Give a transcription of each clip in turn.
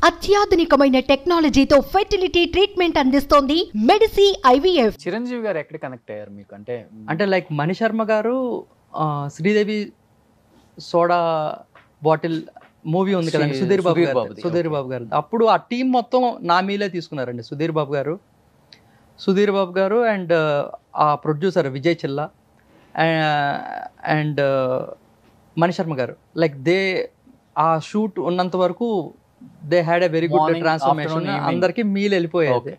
అత్యాధునికమైన టెక్నాలజీతో fertility treatment అందిస్తోంది Medici IVF. Chiranjeevi గారు ఎక్కడ కనెక్ట్ అయ్యారు మీకు? అంటే లైక్ మణిశర్మ గారు శ్రీదేవి సోడా బాటిల్ మూవీ ఉంది కదండి, సుధీర్ బాబు గారు. అప్పుడు ఆ టీం మొత్తం నా మీలే తీసుకున్నారండి. సుధీర్ బాబు గారు అండ్ ఆ ప్రొడ్యూసర్ విజయ్ చిల్లా అండ్ మణిశర్మ గారు, లైక్ ఆ షూట్ ఉన్నంత వరకు they had a very good transformation. అందరికీ మీల్ వెళ్ళిపోయేది.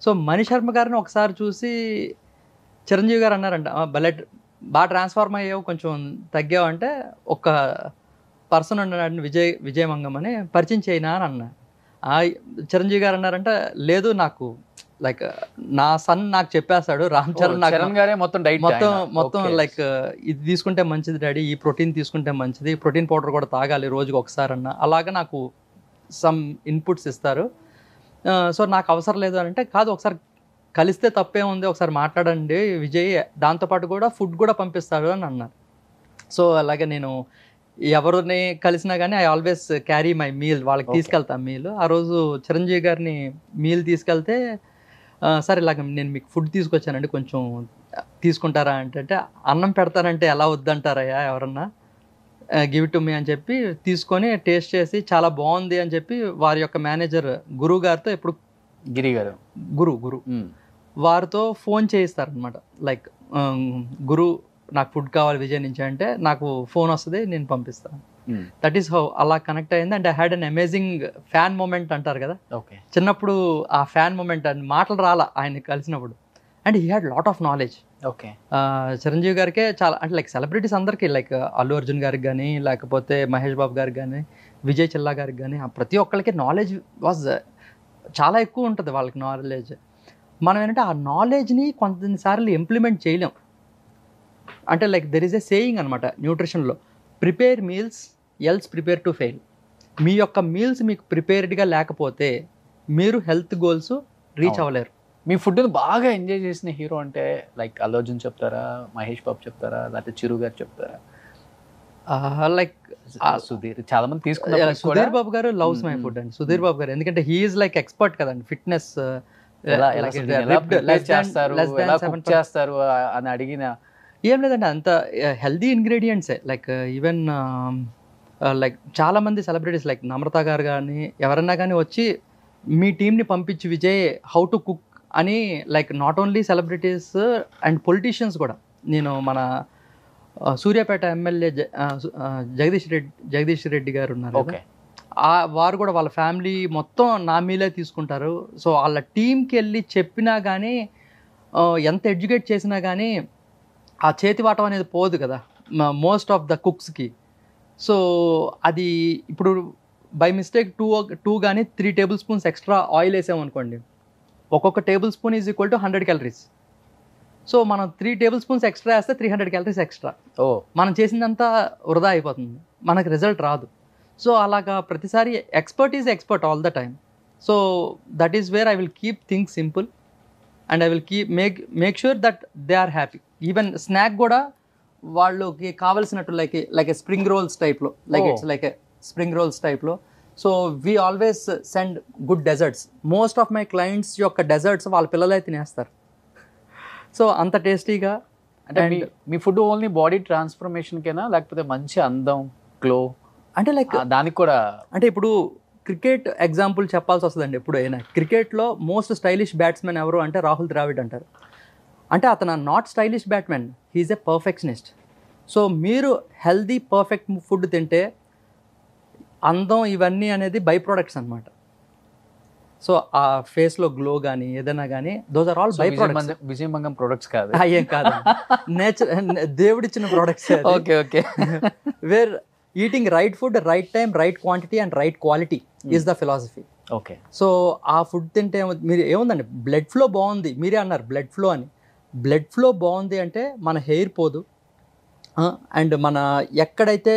సో మణిశర్మ గారిని ఒకసారి చూసి చిరంజీవి గారు అన్నారంట, బాగా ట్రాన్స్ఫార్మ్ అయ్యావు, కొంచెం తగ్గావు అంటే ఒక పర్సన్ ఉన్నాడు విజయమంగం అని, పరిచయం చేయనా అని అన్నారు. చిరంజీవి గారు అన్నారంట, లేదు నాకు లైక్ నా సన్ నాకు చెప్పేస్తాడు, రామ్ చరణ్ గారే మొత్తం లైక్ ఇది తీసుకుంటే మంచిది డాడీ, ఈ ప్రోటీన్ తీసుకుంటే మంచిది, ప్రోటీన్ పౌడర్ కూడా తాగాలి రోజుకి ఒకసారి అన్న, అలాగా నాకు సమ్ ఇన్పుట్స్ ఇస్తారు. సో నాకు అవసరం లేదు అని అంటే, కాదు ఒకసారి కలిస్తే తప్పే ఉంది, ఒకసారి మాట్లాడండి విజయ్, దాంతోపాటు కూడా ఫుడ్ కూడా పంపిస్తాడు అని అన్నారు. సో అలాగే నేను ఎవరిని కలిసినా కానీ I always carry my meal, వాళ్ళకి తీసుకెళ్తాను మీల్. ఆ రోజు చిరంజీవి గారిని మీల్ తీసుకెళ్తే, సరే ఇలాగ నేను మీకు ఫుడ్ తీసుకొచ్చానండి, కొంచెం తీసుకుంటారా అంటే, అన్నం పెడతానంటే ఎలా వద్దంటారయ్యా ఎవరన్నా, గివ్ ఇట్ టు మీ అని చెప్పి తీసుకొని టేస్ట్ చేసి చాలా బాగుంది అని చెప్పి వారి యొక్క మేనేజర్ గురువు గారితో, ఎప్పుడు గిరి గారు గురు వారితో ఫోన్ చేయిస్తారనమాట. లైక్ గురు నాకు ఫుడ్ కావాలి విజయ్ నుంచి అంటే నాకు ఫోన్ వస్తుంది, నేను పంపిస్తాను. దట్ ఈస్ హౌ అలా కనెక్ట్ అయింది. And I had an amazing fan moment అంటారు కదా, చిన్నప్పుడు ఆ ఫ్యాన్ మూమెంట్ అని మాటలు రాలా ఆయన కలిసినప్పుడు. And he had lot of knowledge. Chiranjeevi గారికే చాలా, అంటే లైక్ సెలబ్రిటీస్ అందరికీ, లైక్ అల్లు అర్జున్ గారికి కానీ, లేకపోతే మహేష్ బాబు గారికి కానీ, విజయ్ చిల్లా గారికి కానీ, ప్రతి ఒక్కరికి నాలెడ్జ్ వాజ్ చాలా ఎక్కువ ఉంటుంది వాళ్ళకి నాలెడ్జ్. మనం ఏంటంటే ఆ నాలెడ్జ్ని కొన్నిసార్లు ఇంప్లిమెంట్ చేయలేం. అంటే like there is a saying అనమాట న్యూట్రిషన్లో, prepare meals else prepare to fail. మీ యొక్క మీల్స్ మీకు ప్రిపేర్డ్గా లేకపోతే మీరు హెల్త్ గోల్స్ రీచ్ అవ్వలేరు. మీ ఫుడ్ని బాగా ఎంజాయ్ చేసిన హీరో అంటే లైక్ అల్లు అర్జున్ చెప్తారా, మహేష్ బాబు చెప్తారా, లేకపోతే చిరు గారు చెప్తారా? లైక్ సుధీర్, చాలా మంది తీసుకున్నారు. సుధీర్ బాబు గారు లవ్స్ మై ఫుడ్ అండి. సుధీర్ బాబు గారు ఎందుకంటే హీఈస్ లైక్ ఎక్స్పర్ట్ కదండి, ఫిట్నెస్ చేస్తారు అని అడిగిన ఏం లేదండి, అంత హెల్దీ ఇంగ్రీడియంట్సే. లైక్ ఈవెన్ లైక్ చాలామంది సెలబ్రిటీస్ లైక్ నమ్రత గారు కానీ ఎవరన్నా కానీ వచ్చి మీ టీంని పంపించి విజయ్ హౌ టు కుక్ అని, like not only celebrities and politicians కూడా. నేను మన సూర్యాపేట ఎమ్మెల్యే జగదీష్ రెడ్డి గారు ఉన్నారు, వారు కూడా వాళ్ళ ఫ్యామిలీ మొత్తం నా మీలే తీసుకుంటారు. సో వాళ్ళ టీంకి వెళ్ళి చెప్పినా కానీ, ఎంత ఎడ్యుకేట్ చేసినా కానీ ఆ చేతి వాటం అనేది పోదు కదా మోస్ట్ ఆఫ్ ద కుక్స్కి. సో అది ఇప్పుడు బై మిస్టేక్ 2 కానీ 3 టేబుల్ స్పూన్స్ ఎక్స్ట్రా ఆయిల్ వేసామనుకోండి, ఒక్కొక్క table spoon is equal to 100 calories. So మనం 3 టేబుల్ స్పూన్స్ ఎక్స్ట్రా వేస్తే 300 క్యాలరీస్ ఎక్స్ట్రా. మనం చేసిందంతా వృధా అయిపోతుంది, మనకు రిజల్ట్ రాదు. సో అలాగా ప్రతిసారి expert all the time. So that is where I will keep things simple and I will make sure that they are happy. Even snack కూడా వాళ్ళకి కావాల్సినట్టు లైక్ స్ప్రింగ్ రోల్స్ టైప్లో, ఇట్స్ లైక్ స్ప్రింగ్ రోల్స్ టైప్లో. So we always send good desserts. Most of my clients యొక్క desserts వాళ్ళ పిల్లలే తినేస్తారు. సో అంత టేస్టీగా. అంటే మీ ఫుడ్ ఓన్లీ బాడీ ట్రాన్స్ఫర్మేషన్కేనా, లేకపోతే మంచి అందం, గ్లో అంటే లైక్ దానికి కూడా? అంటే ఇప్పుడు క్రికెట్ ఎగ్జాంపుల్ చెప్పాల్సి వస్తుందండి. ఎప్పుడు అయినా క్రికెట్లో మోస్ట్ స్టైలిష్ బ్యాట్స్మెన్ ఎవరు అంటే రాహుల్ ద్రావిడ్ అంటారు. అంటే అతను not stylish batsmen, he is a perfectionist. So మీరు హెల్దీ పర్ఫెక్ట్ ఫుడ్ తింటే అందం ఇవన్నీ అనేది బై ప్రొడక్ట్స్ అనమాట. సో ఆ ఫేస్లో గ్లో కానీ ఏదైనా కానీ those are all buy products. విజయమంగం ప్రొడక్ట్స్ కాదు, ఏం కాదు, దేవుడిచ్చిన products. Okay we're eating right food, right time, right quantity and right quality is the philosophy. Okay. So ఆ ఫుడ్ తింటే మీరు ఏముందండి, బ్లడ్ ఫ్లో బాగుంది, మీరే అన్నారు బ్లడ్ ఫ్లో అని. బ్లడ్ ఫ్లో బాగుంది అంటే మన హెయిర్ పోదు, అండ్ మన ఎక్కడైతే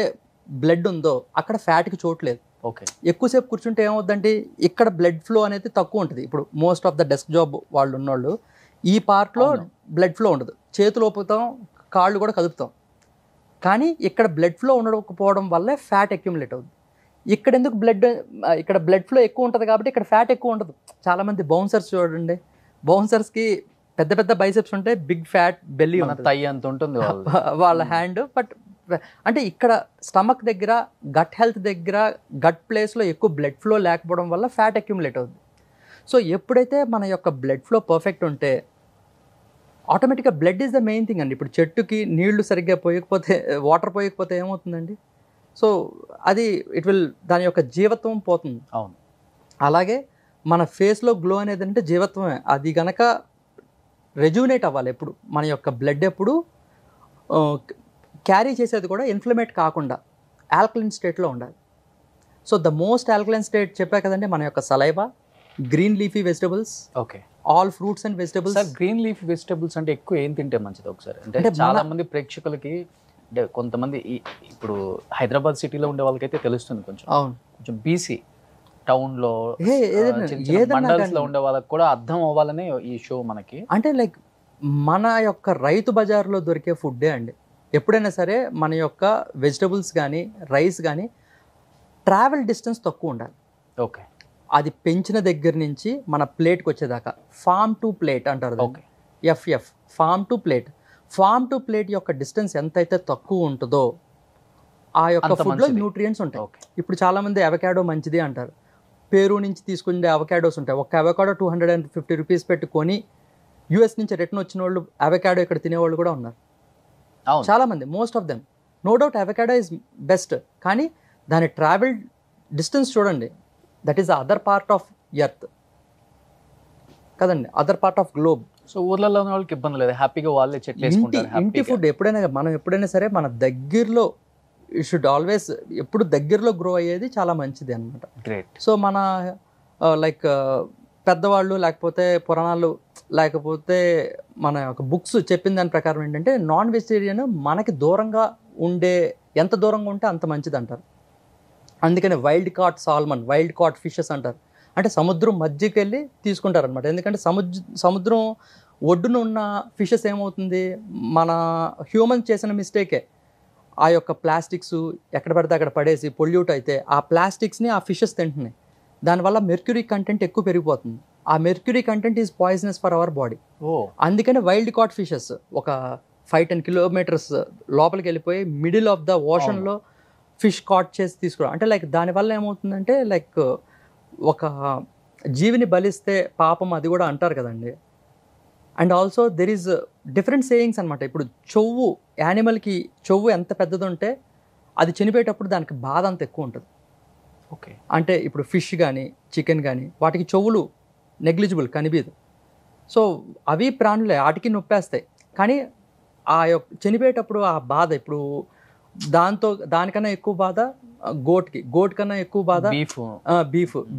బ్లడ్ ఉందో అక్కడ ఫ్యాట్కి చోట్లేదు. ఓకే. ఎక్కువసేపు కూర్చుంటే ఏమవుద్దంటే ఇక్కడ బ్లడ్ ఫ్లో అనేది తక్కువ ఉంటుంది. ఇప్పుడు most of the desk job వాళ్ళు ఉన్నోళ్ళు ఈ పార్ట్లో బ్లడ్ ఫ్లో ఉండదు, చేతులు ఊపుతాం, కాళ్ళు కూడా కదుపుతాం, కానీ ఇక్కడ బ్లడ్ ఫ్లో ఉండకపోవడం వల్లే ఫ్యాట్ అక్యుములేట్ అవుతుంది. ఇక్కడ ఎందుకు బ్లడ్, ఇక్కడ బ్లడ్ ఫ్లో ఎక్కువ ఉంటుంది కాబట్టి ఇక్కడ ఫ్యాట్ ఎక్కువ ఉండదు. చాలామంది బౌన్సర్స్ చూడండి, బౌన్సర్స్కి పెద్ద పెద్ద బైసెప్స్ ఉంటాయి, బిగ్ ఫ్యాట్ బెల్లీ తై అంత ఉంటుంది వాళ్ళ హ్యాండ్. బట్ అంటే ఇక్కడ స్టమక్ దగ్గర, గట్ హెల్త్ దగ్గర, గట్ ప్లేస్లో ఎక్కువ బ్లడ్ ఫ్లో లేకపోవడం వల్ల ఫ్యాట్ అక్యుములేట్ అవుతుంది. సో ఎప్పుడైతే మన యొక్క బ్లడ్ ఫ్లో పర్ఫెక్ట్ ఉంటే ఆటోమేటిక్గా blood is the main thing అండి. ఇప్పుడు చెట్టుకి నీళ్లు సరిగ్గా పోయకపోతే, వాటర్ పోయకపోతే ఏమవుతుందండి? సో అది దాని యొక్క జీవత్వం పోతుంది. అవును. అలాగే మన ఫేస్లో గ్లో అనేది అంటే జీవత్వమే. అది గనక రెజ్యూనేట్ అవ్వాలి. ఎప్పుడు మన యొక్క బ్లడ్ ఎప్పుడు క్యారీ చేసేది కూడా ఇన్ఫ్లమేట్ కాకుండా ఆల్కలైన్ స్టేట్లో ఉండాలి. So the most alkaline state చెప్పా కదండి, మన యొక్క saliva, green leafy vegetables, okay, all fruits and vegetables. Sir green leafy vegetables అంటే ఎక్కువ ఏం తింటే మంచిది ఒకసారి? అంటే చాలా మంది ప్రేక్షకులకి, అంటే కొంతమంది ఇప్పుడు హైదరాబాద్ సిటీలో ఉండే వాళ్ళకైతే తెలుస్తుంది కొంచెం. అవును. కొంచెం బీసీ టౌన్లో, ఏదైనా మండల్స్లో ఉండే వాళ్ళకి కూడా అర్థం అవ్వాలనే ఈ షో మనకి. అంటే లైక్ మన యొక్క రైతు బజార్లో దొరికే ఫుడ్డే అండి. ఎప్పుడైనా సరే మన యొక్క వెజిటబుల్స్ కానీ, రైస్ కానీ ట్రావెల్ డిస్టెన్స్ తక్కువ ఉండాలి. ఓకే. అది పెంచిన దగ్గర నుంచి మన ప్లేట్కి వచ్చేదాకా ఫార్మ్ టు ప్లేట్ అంటారు. Okay. FF, farm to plate. Farm to plate యొక్క డిస్టెన్స్ ఎంతైతే తక్కువ ఉంటుందో ఆ యొక్క ఫుడ్లో న్యూట్రియంట్స్ ఉంటాయి. ఇప్పుడు చాలామంది అవకాడో మంచిది అంటారు. పేరు నుంచి తీసుకునే అవకాడోస్ ఉంటాయి. ఒక అవకాడో 250 రూపీస్ పెట్టుకొని యూఎస్ నుంచి రిటర్న్ వచ్చిన వాళ్ళు అవకాడో ఇక్కడ తినేవాళ్ళు కూడా ఉన్నారు చాలామంది. Most of them. No doubt avocado is best, కానీ దాని ట్రావెల్ డిస్టెన్స్ చూడండి. That is the other part of earth కదండి, other part of globe. So ఊర్లలో ఉన్న వాళ్ళకి ఇబ్బంది లేదు, హ్యాపీగా వాళ్ళే చెట్లు వేసుకుంటారు. ఇంటి ఫుడ్ ఎప్పుడైనా సరే మన దగ్గరలో యూ షుడ్ ఆల్వేస్, ఎప్పుడు దగ్గరలో గ్రో అయ్యేది చాలా మంచిది అనమాట. గ్రేట్. సో మన లైక్ పెద్దవాళ్ళు లేకపోతే పురాణాలు లేకపోతే మన యొక్క బుక్స్ చెప్పిన దాని ప్రకారం ఏంటంటే నాన్ వెజిటేరియన్ మనకి దూరంగా ఉండే, ఎంత దూరంగా ఉంటే అంత మంచిది అంటారు. అందుకని wild caught salmon, wild caught fishes అంటారు. అంటే సముద్రం మధ్యకి వెళ్ళి తీసుకుంటారు అనమాట. ఎందుకంటే సముద్రం ఒడ్డున ఉన్న ఫిషెస్ ఏమవుతుంది, మన హ్యూమన్స్ చేసిన మిస్టేకే ఆ యొక్క ప్లాస్టిక్స్ ఎక్కడ పడితే అక్కడ పడేసి పొల్యూట్ అయితే ఆ ప్లాస్టిక్స్ని ఆ ఫిషెస్ తింటున్నాయి. దానివల్ల మెర్క్యూరీ కంటెంట్ ఎక్కువ పెరిగిపోతుంది. ఆ mercury content is poisonous for our body. అందుకని వైల్డ్ కాట్ ఫిషెస్ ఒక 5-10 కిలోమీటర్స్ లోపలికి వెళ్ళిపోయి మిడిల్ ఆఫ్ ద ఓషన్లో ఫిష్ కాట్ చేసి తీసుకురావడం. అంటే లైక్ దానివల్ల ఏమవుతుందంటే లైక్ ఒక జీవిని బలిస్తే పాపం, అది కూడా అంటారు కదండి. And also there is different sayings అనమాట. ఇప్పుడు చెవు, యానిమల్కి చెవు ఎంత పెద్దది ఉంటే అది చనిపోయేటప్పుడు దానికి బాధ అంత ఎక్కువ ఉంటుంది. ఓకే. అంటే ఇప్పుడు ఫిష్ కానీ చికెన్ కానీ వాటికి చెవులు నెగ్లిజిబుల్, కనిపించదు. సో అవి ప్రాణులే, వాటికి నొప్పేస్తాయి. కానీ ఆ యొక్క చనిపోయేటప్పుడు ఆ బాధ, ఇప్పుడు దానికన్నా ఎక్కువ బాధ గోట్ కన్నా ఎక్కువ బాధ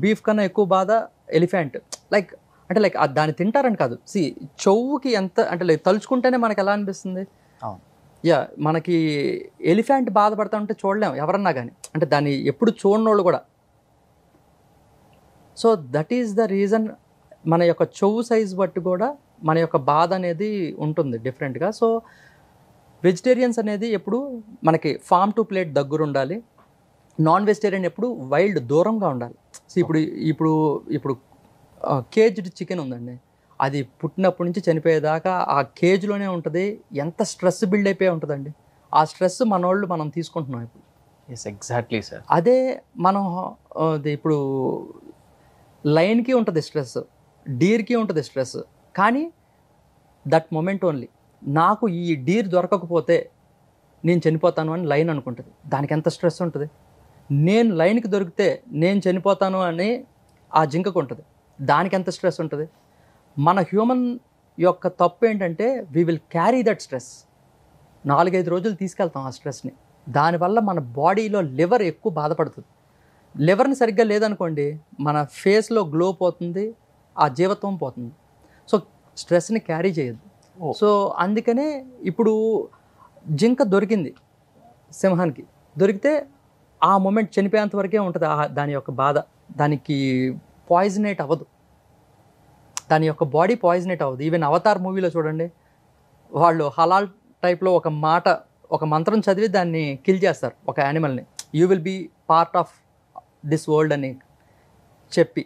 బీఫ్ కన్నా ఎక్కువ బాధ ఎలిఫెంట్. లైక్ అంటే లైక్ దాన్ని తింటారని కాదు, చెవుకి ఎంత అంటే లైక్ తలుచుకుంటేనే మనకి ఎలా అనిపిస్తుంది. మనకి ఎలిఫెంట్ బాధపడతా ఉంటే చూడలేము ఎవరన్నా కానీ, అంటే దాన్ని ఎప్పుడు చూడనోళ్ళు కూడా. So that is the reason మన యొక్క చెవు సైజ్ బట్టి కూడా మన యొక్క బాధ అనేది ఉంటుంది డిఫరెంట్గా. సో వెజిటేరియన్స్ అనేది ఎప్పుడు మనకి ఫార్మ్ టు ప్లేట్ దగ్గర ఉండాలి. నాన్ వెజిటేరియన్ ఎప్పుడు వైల్డ్ దూరంగా ఉండాలి. సో ఇప్పుడు కేజ్డ్ చికెన్ ఉందండి, అది పుట్టినప్పటి నుంచి చనిపోయేదాకా ఆ కేజ్లోనే ఉంటుంది. ఎంత స్ట్రెస్ బిల్డ్ అయిపోయి ఉంటుందండి. ఆ స్ట్రెస్ మనం తీసుకుంటున్నాం ఇప్పుడు. Exactly sir. అదే మనం ఇప్పుడు లయన్కి ఉంటుంది స్ట్రెస్, డీర్కి ఉంటుంది స్ట్రెస్, కానీ దట్ మొమెంట్ ఓన్లీ. నాకు ఈ డీర్ దొరకకపోతే నేను చనిపోతాను అని లైన్ అనుకుంటుంది. దానికి ఎంత స్ట్రెస్ ఉంటుంది. నేను లైన్కి దొరికితే నేను చనిపోతాను అని ఆ జింకకు ఉంటుంది. దానికి ఎంత స్ట్రెస్ ఉంటుంది. మన హ్యూమన్ యొక్క తప్పు ఏంటంటే we will carry that stress. 4-5 రోజులు తీసుకెళ్తాం ఆ స్ట్రెస్ని. దానివల్ల మన బాడీలో లివర్ ఎక్కువ బాధపడుతుంది. లివర్ని సరిగ్గా లేదనుకోండి మన ఫేస్లో గ్లో పోతుంది, ఆ జీవత్వం పోతుంది. సో స్ట్రెస్ని క్యారీ చేయొద్దు. సో అందుకనే ఇప్పుడు జింక దొరికింది, సింహానికి దొరికితే ఆ మూమెంట్ చనిపోయేంత వరకే ఉంటుంది దాని యొక్క బాధ. దానికి పాయిజనేట్ అవ్వదు, దాని యొక్క బాడీ పాయిజనేట్ అవ్వదు. ఈవెన్ అవతార్ మూవీలో చూడండి, వాళ్ళు హలాల్ టైప్లో ఒక మంత్రం చదివి దాన్ని కిల్ చేస్తారు, ఒక యానిమల్ని. You will be part of this world అని చెప్పి